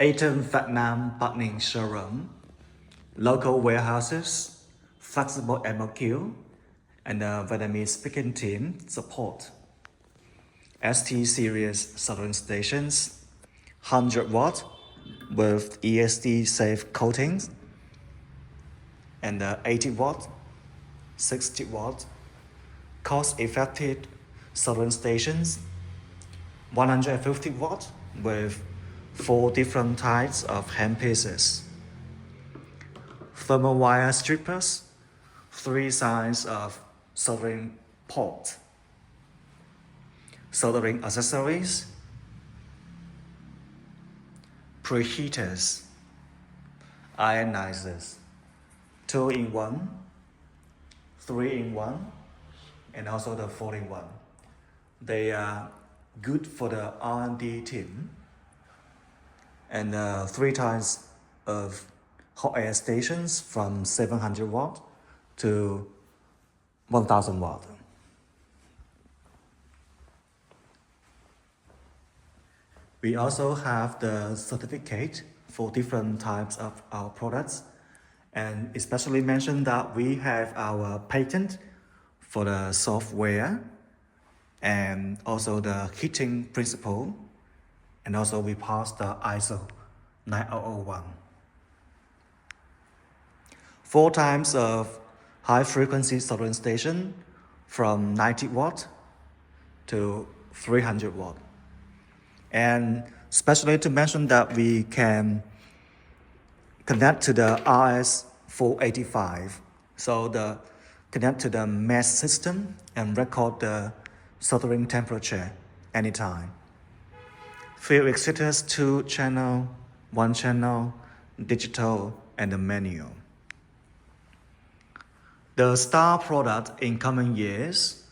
ATTEN Vietnam Bac Ninh showroom, local warehouses, flexible MOQ, and a Vietnamese speaking team support. ST series soldering stations, 100 watt with ESD safe coatings, and 80 watt, 60 watt, cost-effective soldering stations, 150 watt with 4 different types of handpieces, thermal wire strippers, 3 sizes of soldering port, soldering accessories, preheaters, ionizers, 2-in-1, 3-in-1, and also the 4-in-1. They are good for the R&D team, and 3 types of hot air stations from 700 watt to 1000 watt. We also have the certificate for different types of our products, and especially mention that we have our patent for the software and also the heating principle, and also we passed the ISO 9001. 4 types of high frequency soldering station from 90 watt to 300 watt. And especially to mention that we can connect to the RS485. So connect to the mesh system and record the soldering temperature anytime. Fume Extractors 2 channel, 1 channel, digital, and the manual. The star product in coming years,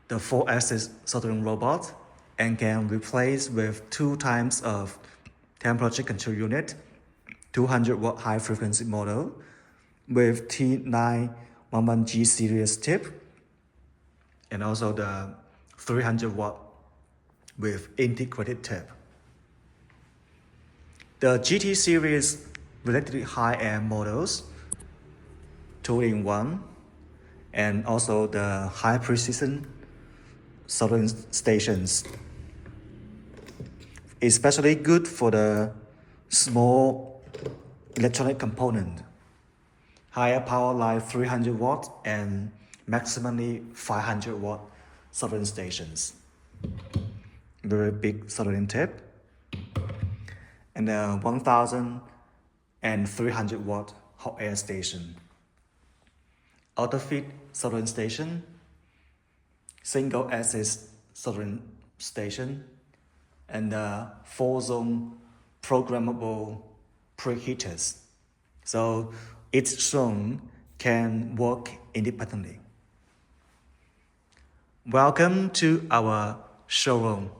the 4-axis soldering robot, and can replace with 2 types of temperature control unit, 200 watt high frequency model with T911G series tip, and also the 300 watt with integrated tip. The GT series relatively high-end models, 2-in-1, and also the high precision soldering stations, especially good for the small electronic component. Higher power like 300 watt and maximally 500 watt soldering stations. Very big soldering tip, and 1000 and 300 watt hot air station. Auto feed soldering station, single axis soldering station, and 4-zone programmable preheaters. So each zone can work independently. Welcome to our showroom.